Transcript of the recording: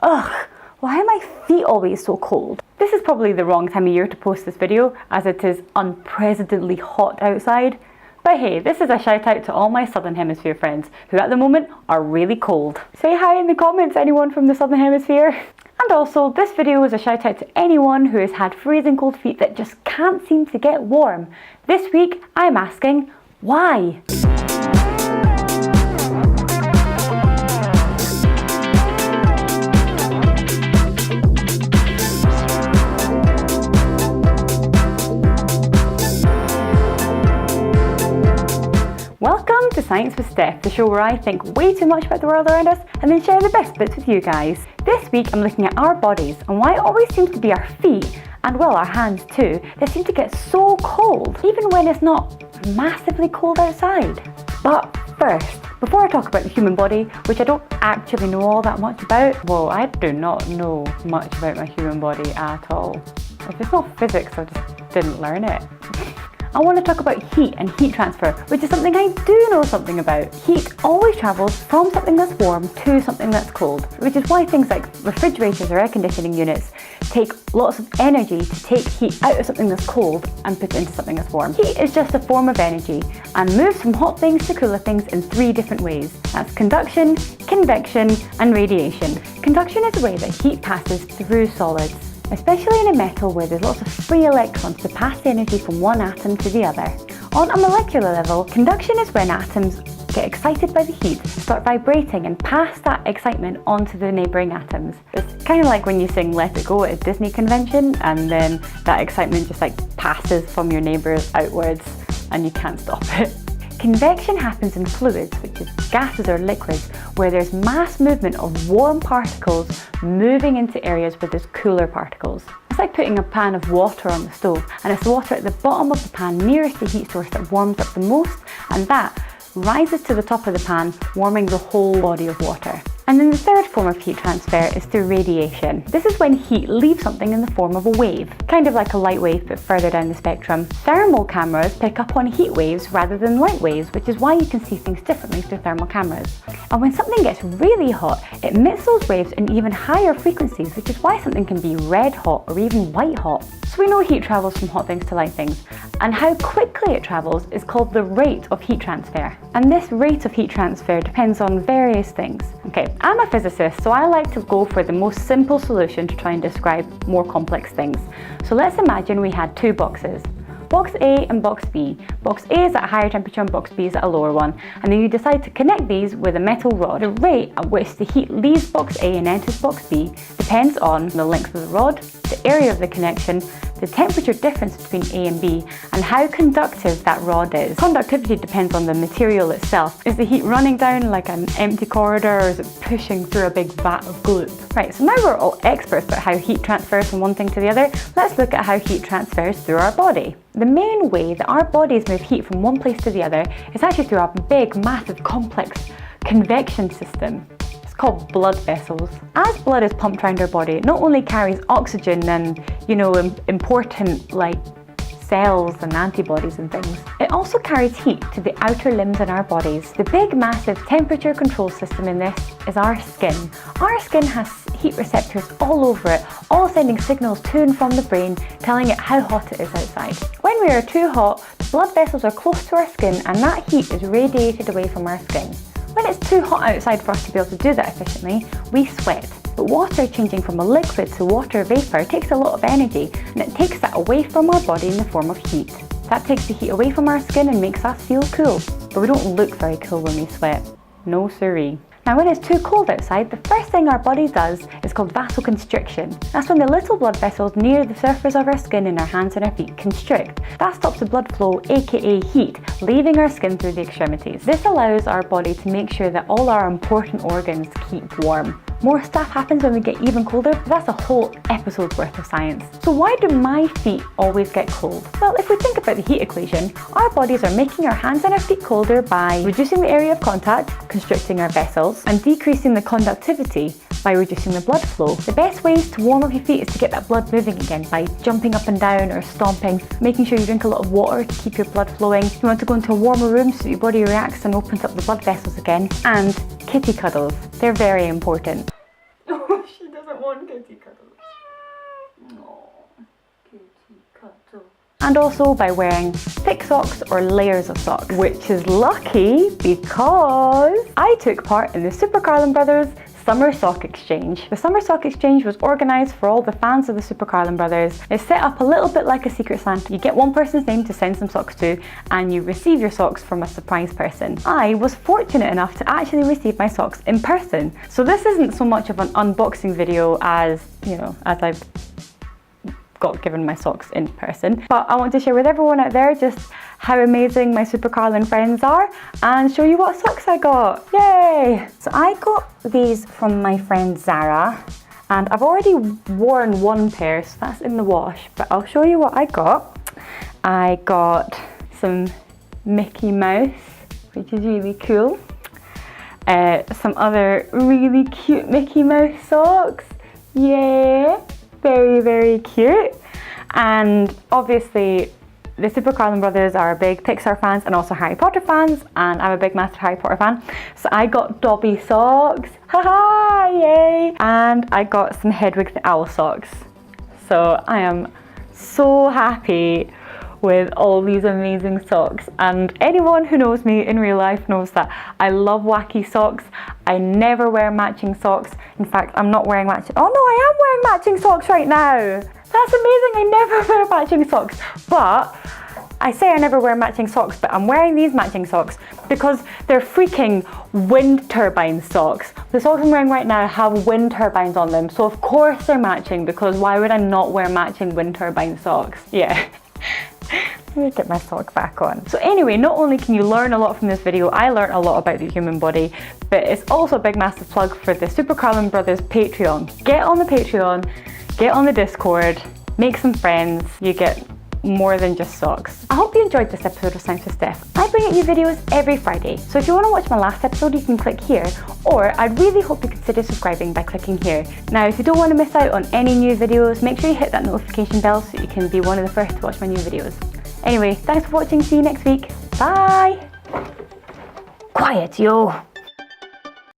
Ugh, why are my feet always so cold? This is probably the wrong time of year to post this video, as it is unprecedentedly hot outside. But hey, this is a shout out to all my Southern Hemisphere friends, who at the moment are really cold. Say hi in the comments, anyone from the Southern Hemisphere. And also, this video is a shout out to anyone who has had freezing cold feet that just can't seem to get warm. This week, I'm asking, why? Welcome to Science with Steph, the show where I think way too much about the world around us and then share the best bits with you guys. This week I'm looking at our bodies and why it always seems to be our feet, and well our hands too, that seem to get so cold, even when it's not massively cold outside. But first, before I talk about the human body, which I don't actually know all that much about, well, I do not know much about my human body at all. If it's not physics, I just didn't learn it. I want to talk about heat and heat transfer, which is something I do know something about. Heat always travels from something that's warm to something that's cold, which is why things like refrigerators or air conditioning units take lots of energy to take heat out of something that's cold and put it into something that's warm. Heat is just a form of energy and moves from hot things to cooler things in 3 different ways. That's conduction, convection, and radiation. Conduction is the way that heat passes through solids, especially in a metal where there's lots of free electrons to pass the energy from one atom to the other. On a molecular level, conduction is when atoms get excited by the heat, start vibrating and pass that excitement onto the neighbouring atoms. It's kind of like when you sing Let It Go at a Disney convention and then that excitement just passes from your neighbours outwards and you can't stop it. Convection happens in fluids, which is gases or liquids, where there's mass movement of warm particles moving into areas where there's cooler particles. It's like putting a pan of water on the stove, and it's the water at the bottom of the pan nearest the heat source that warms up the most, and that rises to the top of the pan, warming the whole body of water. And then the third form of heat transfer is through radiation. This is when heat leaves something in the form of a wave, kind of like a light wave but further down the spectrum. Thermal cameras pick up on heat waves rather than light waves, which is why you can see things differently through thermal cameras. And when something gets really hot, it emits those waves in even higher frequencies, which is why something can be red hot or even white hot. So we know heat travels from hot things to light things, and how quickly it travels is called the rate of heat transfer. And this rate of heat transfer depends on various things. Okay, I'm a physicist, so I like to go for the most simple solution to try and describe more complex things. So let's imagine we had 2 boxes. Box A and Box B. Box A is at a higher temperature and Box B is at a lower one. And then you decide to connect these with a metal rod. The rate at which the heat leaves Box A and enters Box B depends on the length of the rod, the area of the connection, the temperature difference between A and B, and how conductive that rod is. Conductivity depends on the material itself. Is the heat running down like an empty corridor, or is it pushing through a big vat of glue? Right, so now we're all experts about how heat transfers from one thing to the other. Let's look at how heat transfers through our body. The main way that our bodies move heat from one place to the other is actually through a big, massive, complex convection system. It's called blood vessels. As blood is pumped around our body, it not only carries oxygen and, important cells and antibodies and things, it also carries heat to the outer limbs in our bodies. The big, massive temperature control system in this is our skin. Our skin has heat receptors all over it, all sending signals to and from the brain, telling it how hot it is outside. When we are too hot, the blood vessels are close to our skin and that heat is radiated away from our skin. When it's too hot outside for us to be able to do that efficiently, we sweat. But water changing from a liquid to water vapour takes a lot of energy, and it takes that away from our body in the form of heat. That takes the heat away from our skin and makes us feel cool. But we don't look very cool when we sweat. No siree. Now when it's too cold outside, the first thing our body does is called vasoconstriction. That's when the little blood vessels near the surface of our skin in our hands and our feet constrict. That stops the blood flow, aka heat, leaving our skin through the extremities. This allows our body to make sure that all our important organs keep warm. More stuff happens when we get even colder, but that's a whole episode's worth of science. So why do my feet always get cold? Well, if we think about the heat equation, our bodies are making our hands and our feet colder by reducing the area of contact, constricting our vessels, and decreasing the conductivity by reducing the blood flow. The best ways to warm up your feet is to get that blood moving again by jumping up and down or stomping, making sure you drink a lot of water to keep your blood flowing. You want to go into a warmer room so that your body reacts and opens up the blood vessels again, and kitty cuddles. They're very important. Oh shit. She doesn't want kitty cuddles. No, kitty cuddle. And also by wearing thick socks or layers of socks, which is lucky because I took part in the Super Carlin Brothers Summer Sock Exchange. The Summer Sock Exchange was organised for all the fans of the Super Carlin Brothers. It's set up a little bit like a Secret Santa. You get one person's name to send some socks to, and you receive your socks from a surprise person. I was fortunate enough to actually receive my socks in person. So this isn't so much of an unboxing video as, you know, as I've got given my socks in person, but I want to share with everyone out there just how amazing my Super Carlin friends are and show you what socks I got. Yay! So I got these from my friend Zara, and I've already worn one pair, so that's in the wash, but I'll show you what I got. I got some Mickey Mouse, which is really cool. Some other really cute Mickey Mouse socks. Yeah, very, very cute. And obviously the Super Carlin Brothers are big Pixar fans and also Harry Potter fans, and I'm a big massive Harry Potter fan. So I got Dobby socks, haha, yay! And I got some Hedwig the Owl socks. So I am so happy with all these amazing socks, and anyone who knows me in real life knows that I love wacky socks. I never wear matching socks. In fact, I'm not wearing matching, oh no, I am wearing matching socks right now. That's amazing, I never wear matching socks. But I say I never wear matching socks, but I'm wearing these matching socks because they're freaking wind turbine socks. The socks I'm wearing right now have wind turbines on them, so of course they're matching, because why would I not wear matching wind turbine socks? Yeah. Let me get my sock back on. So anyway, not only can you learn a lot from this video, I learned a lot about the human body, but it's also a big massive plug for the Super Carlin Brothers Patreon. Get on the Patreon, get on the Discord, make some friends, you get more than just socks. I hope you enjoyed this episode of Science with Steph. I bring out new videos every Friday, so if you want to watch my last episode you can click here, or I'd really hope you consider subscribing by clicking here. Now if you don't want to miss out on any new videos, make sure you hit that notification bell so you can be one of the first to watch my new videos. Anyway, thanks for watching, see you next week, bye! Quiet, yo!